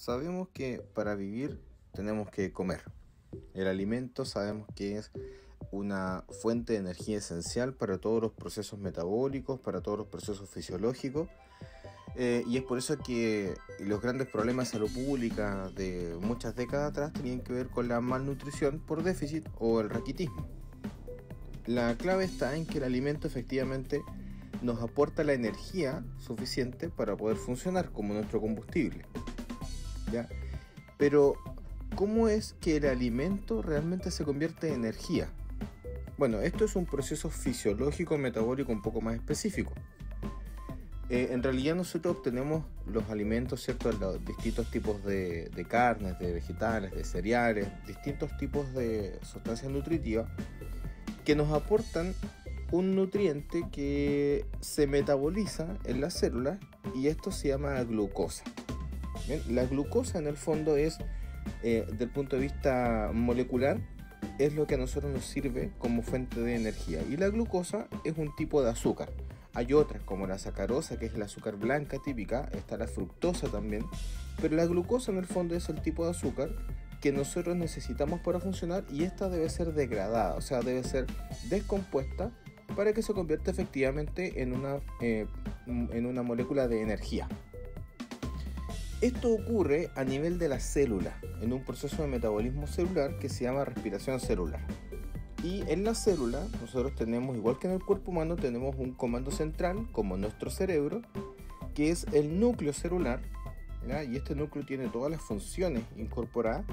Sabemos que para vivir tenemos que comer. El alimento sabemos que es una fuente de energía esencial para todos los procesos metabólicos, para todos los procesos fisiológicos. Y es por eso que los grandes problemas de salud pública de muchas décadas atrás tenían que ver con la malnutrición por déficit o el raquitismo. La clave está en que el alimento efectivamente nos aporta la energía suficiente para poder funcionar como nuestro combustible, ¿ya? Pero, ¿cómo es que el alimento realmente se convierte en energía? Bueno, esto es un proceso fisiológico metabólico un poco más específico. En realidad nosotros obtenemos los alimentos, ¿cierto?, los distintos tipos de carnes, de vegetales, de cereales, distintos tipos de sustancias nutritivas que nos aportan un nutriente que se metaboliza en las células y esto se llama glucosa. Bien, la glucosa en el fondo es, del punto de vista molecular, es lo que a nosotros nos sirve como fuente de energía. Y la glucosa es un tipo de azúcar. Hay otras como la sacarosa, que es el azúcar blanca típica, está la fructosa también, pero la glucosa en el fondo es el tipo de azúcar que nosotros necesitamos para funcionar y esta debe ser degradada, o sea, debe ser descompuesta para que se convierta efectivamente en una molécula de energía. Esto ocurre a nivel de la célula, en un proceso de metabolismo celular que se llama respiración celular. Y en la célula nosotros tenemos, igual que en el cuerpo humano, tenemos un comando central, como nuestro cerebro, que es el núcleo celular, ¿ya? Y este núcleo tiene todas las funciones incorporadas,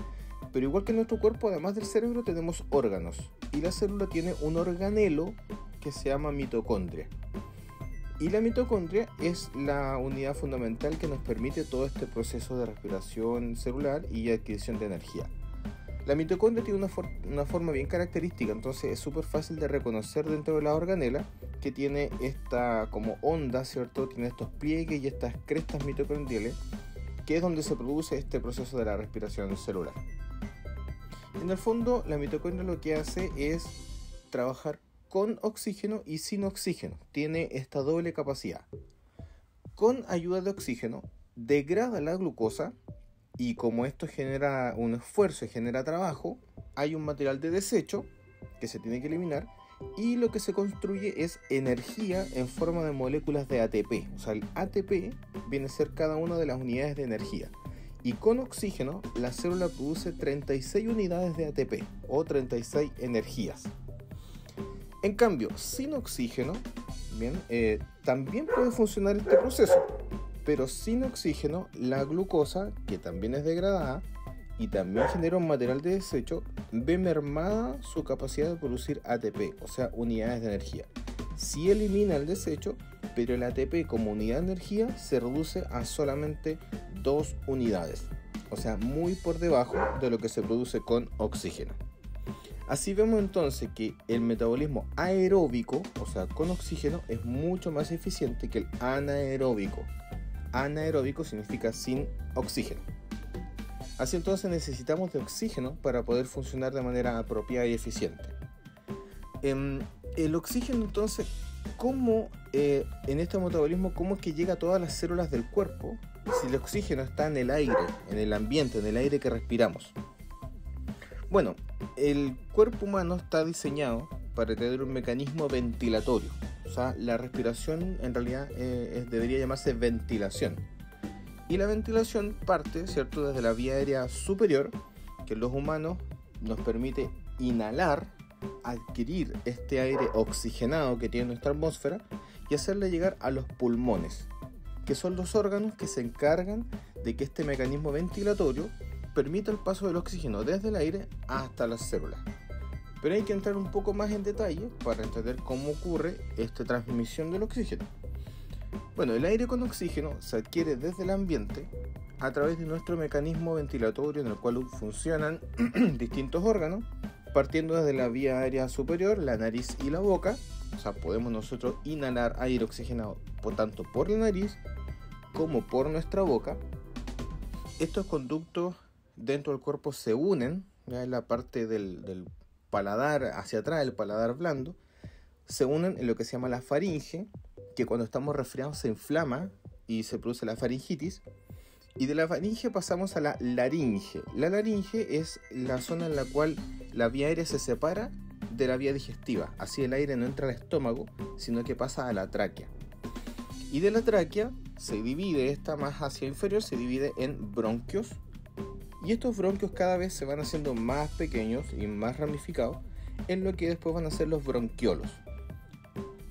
pero igual que en nuestro cuerpo, además del cerebro, tenemos órganos. Y la célula tiene un organelo que se llama mitocondria. Y la mitocondria es la unidad fundamental que nos permite todo este proceso de respiración celular y adquisición de energía. La mitocondria tiene una forma bien característica, entonces es súper fácil de reconocer dentro de la organela que tiene esta como onda, ¿cierto? Tiene estos pliegues y estas crestas mitocondriales, que es donde se produce este proceso de la respiración celular. En el fondo, la mitocondria lo que hace es trabajar con oxígeno y sin oxígeno. Tiene esta doble capacidad. Con ayuda de oxígeno, degrada la glucosa y como esto genera un esfuerzo y genera trabajo, hay un material de desecho que se tiene que eliminar y lo que se construye es energía en forma de moléculas de ATP. O sea, el ATP viene a ser cada una de las unidades de energía. Y con oxígeno, la célula produce 36 unidades de ATP o 36 energías. En cambio, sin oxígeno, bien, también puede funcionar este proceso, pero sin oxígeno, la glucosa, que también es degradada y también genera un material de desecho, ve mermada su capacidad de producir ATP, o sea, unidades de energía. Sí elimina el desecho, pero el ATP como unidad de energía se reduce a solamente 2 unidades, o sea, muy por debajo de lo que se produce con oxígeno. Así vemos entonces que el metabolismo aeróbico, o sea, con oxígeno, es mucho más eficiente que el anaeróbico. Anaeróbico significa sin oxígeno. Así entonces necesitamos de oxígeno para poder funcionar de manera apropiada y eficiente. El oxígeno entonces, ¿cómo en este metabolismo, cómo es que llega a todas las células del cuerpo si el oxígeno está en el aire, en el ambiente, en el aire que respiramos? Bueno, el cuerpo humano está diseñado para tener un mecanismo ventilatorio. O sea, la respiración en realidad debería llamarse ventilación. Y la ventilación parte, ¿cierto?, desde la vía aérea superior, que en los humanos nos permite inhalar, adquirir este aire oxigenado que tiene nuestra atmósfera y hacerle llegar a los pulmones, que son los órganos que se encargan de que este mecanismo ventilatorio permita el paso del oxígeno desde el aire hasta las células. Pero hay que entrar un poco más en detalle para entender cómo ocurre esta transmisión del oxígeno. Bueno, el aire con oxígeno se adquiere desde el ambiente a través de nuestro mecanismo ventilatorio en el cual funcionan distintos órganos, partiendo desde la vía aérea superior, la nariz y la boca. O sea, podemos nosotros inhalar aire oxigenado tanto por la nariz como por nuestra boca. Estos conductos dentro del cuerpo se unen, ya en la parte del paladar hacia atrás, el paladar blando, se unen en lo que se llama la faringe, que cuando estamos resfriados se inflama y se produce la faringitis, Y de la faringe pasamos a la laringe. La laringe es la zona en la cual la vía aérea se separa de la vía digestiva. Así el aire no entra al estómago, sino que pasa a la tráquea. Y de la tráquea se divide, esta más hacia inferior, se divide en bronquios. Y estos bronquios cada vez se van haciendo más pequeños y más ramificados, en lo que después van a ser los bronquiolos.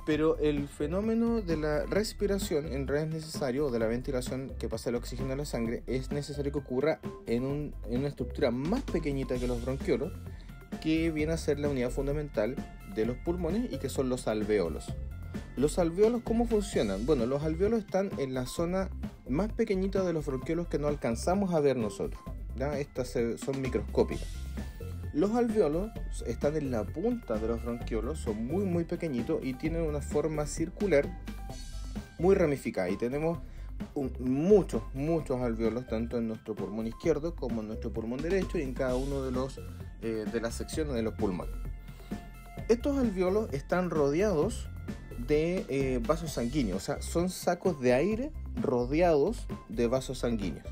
Pero el fenómeno de la respiración en realidad es necesario, o de la ventilación que pasa el oxígeno a la sangre, es necesario que ocurra en una estructura más pequeñita que los bronquiolos, que viene a ser la unidad fundamental de los pulmones y que son los alvéolos. Los alvéolos, ¿cómo funcionan? Bueno, los alvéolos están en la zona más pequeñita de los bronquiolos que no alcanzamos a ver nosotros, ¿ya? Estas son microscópicas. Los alvéolos están en la punta de los bronquiolos, son muy pequeñitos y tienen una forma circular muy ramificada. Y tenemos muchos alvéolos, tanto en nuestro pulmón izquierdo como en nuestro pulmón derecho y en cada uno de las secciones de los pulmones. Estos alvéolos están rodeados de vasos sanguíneos, o sea, son sacos de aire rodeados de vasos sanguíneos.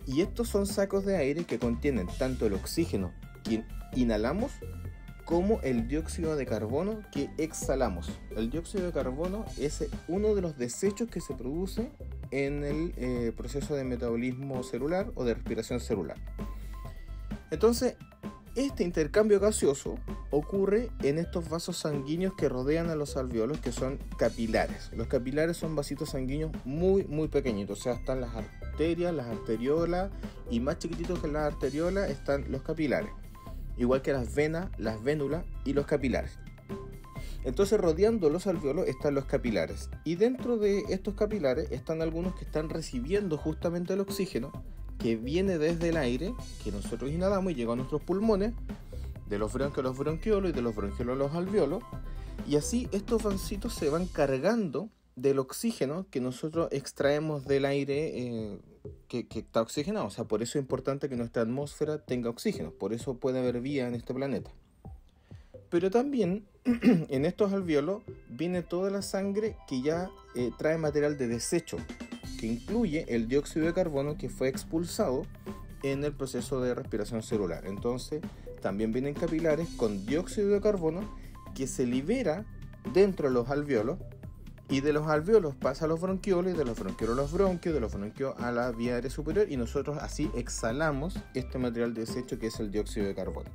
Y estos son sacos de aire que contienen tanto el oxígeno que inhalamos como el dióxido de carbono que exhalamos. El dióxido de carbono es uno de los desechos que se produce en el proceso de metabolismo celular o de respiración celular. Entonces, este intercambio gaseoso ocurre en estos vasos sanguíneos que rodean a los alvéolos, que son capilares. Los capilares son vasitos sanguíneos muy pequeñitos, o sea, están las arterias, las arteriolas, y más chiquititos que las arteriolas están los capilares, igual que las venas, las vénulas y los capilares. Entonces, rodeando los alvéolos están los capilares, y dentro de estos capilares están algunos que están recibiendo justamente el oxígeno que viene desde el aire que nosotros inhalamos y llega a nuestros pulmones, de los bronquios a los bronquiolos y de los bronquiolos a los alvéolos, y así estos vasitos se van cargando del oxígeno que nosotros extraemos del aire que está oxigenado. O sea, por eso es importante que nuestra atmósfera tenga oxígeno, por eso puede haber vida en este planeta. Pero también en estos alvéolos viene toda la sangre que ya trae material de desecho, que incluye el dióxido de carbono que fue expulsado en el proceso de respiración celular. Entonces también vienen capilares con dióxido de carbono que se libera dentro de los alvéolos, y de los alvéolos pasa a los bronquiolos, y de los bronquiolos a los bronquios, de los bronquios a la vía aérea superior, y nosotros así exhalamos este material de desecho que es el dióxido de carbono.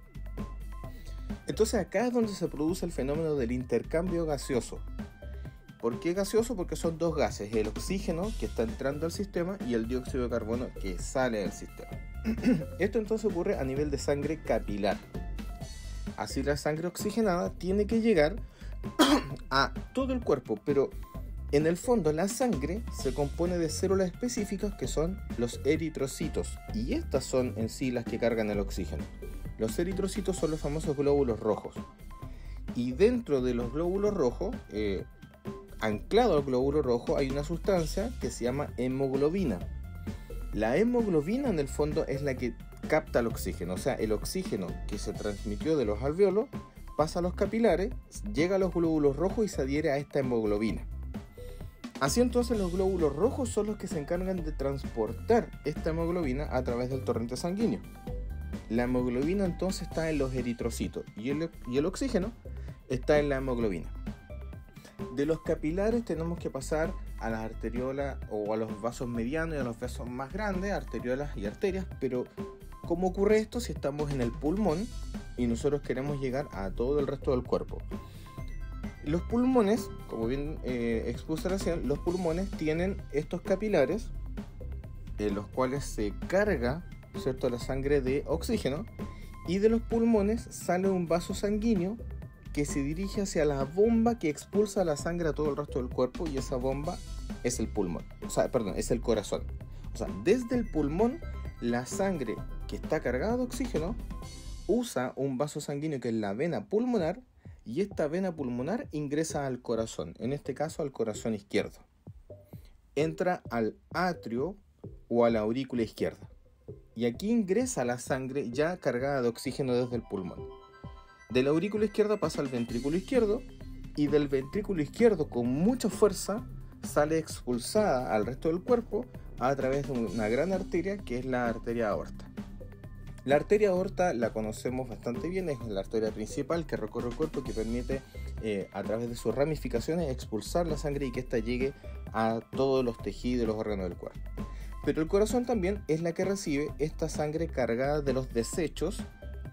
Entonces acá es donde se produce el fenómeno del intercambio gaseoso. ¿Por qué gaseoso? Porque son dos gases, el oxígeno que está entrando al sistema y el dióxido de carbono que sale del sistema. Esto entonces ocurre a nivel de sangre capilar. Así la sangre oxigenada tiene que llegar a todo el cuerpo, pero en el fondo la sangre se compone de células específicas que son los eritrocitos, y estas son en sí las que cargan el oxígeno. Los eritrocitos son los famosos glóbulos rojos, y dentro de los glóbulos rojos, anclado al glóbulo rojo, hay una sustancia que se llama hemoglobina. La hemoglobina en el fondo es la que capta el oxígeno, o sea, el oxígeno que se transmitió de los alvéolos pasa a los capilares, llega a los glóbulos rojos y se adhiere a esta hemoglobina. Así entonces los glóbulos rojos son los que se encargan de transportar esta hemoglobina a través del torrente sanguíneo. La hemoglobina entonces está en los eritrocitos y el oxígeno está en la hemoglobina. De los capilares tenemos que pasar a las arteriolas o a los vasos medianos y a los vasos más grandes, arteriolas y arterias, pero ¿cómo ocurre esto si estamos en el pulmón y nosotros queremos llegar a todo el resto del cuerpo? Los pulmones, como bien expuse recién, los pulmones tienen estos capilares en los cuales se carga, ¿cierto?, la sangre de oxígeno, y de los pulmones sale un vaso sanguíneo que se dirige hacia la bomba que expulsa la sangre a todo el resto del cuerpo, y esa bomba es el pulmón, es el corazón. O sea, desde el pulmón la sangre que está cargada de oxígeno usa un vaso sanguíneo que es la vena pulmonar, y esta vena pulmonar ingresa al corazón, en este caso al corazón izquierdo. Entra al atrio o a la aurícula izquierda, y aquí ingresa la sangre ya cargada de oxígeno desde el pulmón. De la aurícula izquierda pasa al ventrículo izquierdo, y del ventrículo izquierdo con mucha fuerza sale expulsada al resto del cuerpo a través de una gran arteria que es la arteria aorta. La arteria aorta la conocemos bastante bien, es la arteria principal que recorre el cuerpo, que permite a través de sus ramificaciones expulsar la sangre y que ésta llegue a todos los tejidos y los órganos del cuerpo. Pero el corazón también es la que recibe esta sangre cargada de los desechos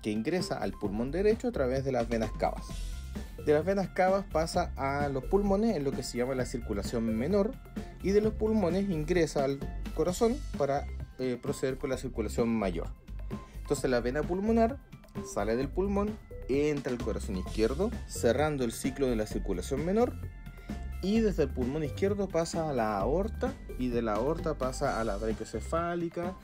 que ingresa al pulmón derecho a través de las venas cavas. De las venas cavas pasa a los pulmones en lo que se llama la circulación menor, y de los pulmones ingresa al corazón para proceder con la circulación mayor. Entonces la vena pulmonar sale del pulmón, entra al corazón izquierdo, cerrando el ciclo de la circulación menor, y desde el pulmón izquierdo pasa a la aorta, y de la aorta pasa a la brachiocefálica,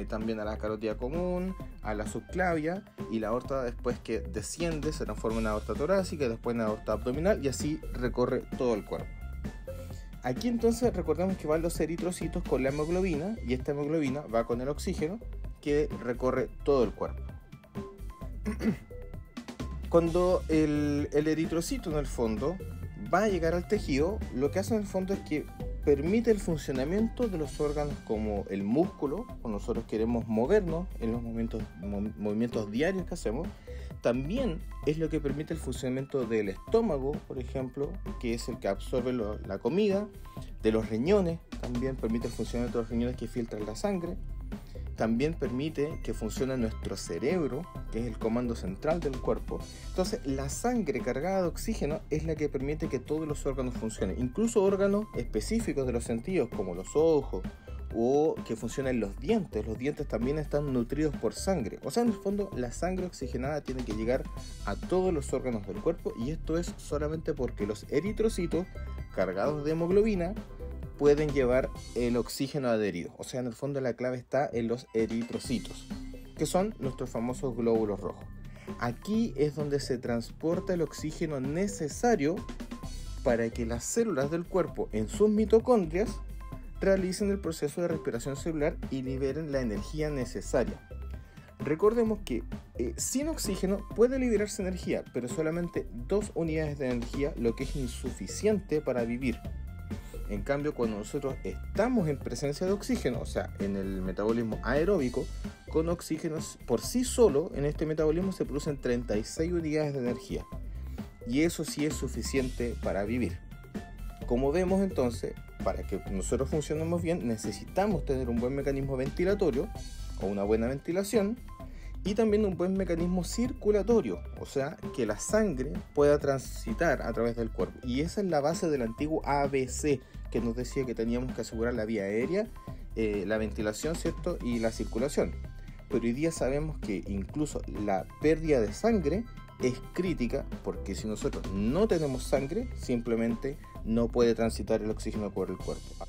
también a la carótida común, a la subclavia, y la aorta, después que desciende, se transforma en aorta torácica, después en aorta abdominal, y así recorre todo el cuerpo. Aquí entonces recordemos que van los eritrocitos con la hemoglobina, y esta hemoglobina va con el oxígeno que recorre todo el cuerpo. Cuando el eritrocito en el fondo va a llegar al tejido, lo que hace en el fondo es que permite el funcionamiento de los órganos como el músculo, cuando nosotros queremos movernos en los movimientos diarios que hacemos. También es lo que permite el funcionamiento del estómago, por ejemplo, que es el que absorbe la comida, de los riñones, también permite el funcionamiento de los riñones que filtran la sangre. También permite que funcione nuestro cerebro, que es el comando central del cuerpo. Entonces, la sangre cargada de oxígeno es la que permite que todos los órganos funcionen, incluso órganos específicos de los sentidos, como los ojos, o que funcionan los dientes. Los dientes también están nutridos por sangre. O sea, en el fondo, la sangre oxigenada tiene que llegar a todos los órganos del cuerpo, y esto es solamente porque los eritrocitos cargados de hemoglobina pueden llevar el oxígeno adherido. O sea, en el fondo la clave está en los eritrocitos, que son nuestros famosos glóbulos rojos. Aquí es donde se transporta el oxígeno necesario para que las células del cuerpo en sus mitocondrias realicen el proceso de respiración celular y liberen la energía necesaria. Recordemos que sin oxígeno puede liberarse energía, pero solamente 2 unidades de energía, lo que es insuficiente para vivir. En cambio, cuando nosotros estamos en presencia de oxígeno, o sea, en el metabolismo aeróbico, con oxígeno por sí solo, en este metabolismo se producen 36 unidades de energía. Y eso sí es suficiente para vivir. Como vemos entonces, para que nosotros funcionemos bien, necesitamos tener un buen mecanismo ventilatorio, o una buena ventilación, y también un buen mecanismo circulatorio, o sea, que la sangre pueda transitar a través del cuerpo. Y esa es la base del antiguo ABC, que nos decía que teníamos que asegurar la vía aérea, la ventilación, ¿cierto?, y la circulación. Pero hoy día sabemos que incluso la pérdida de sangre es crítica, porque si nosotros no tenemos sangre, simplemente no puede transitar el oxígeno por el cuerpo.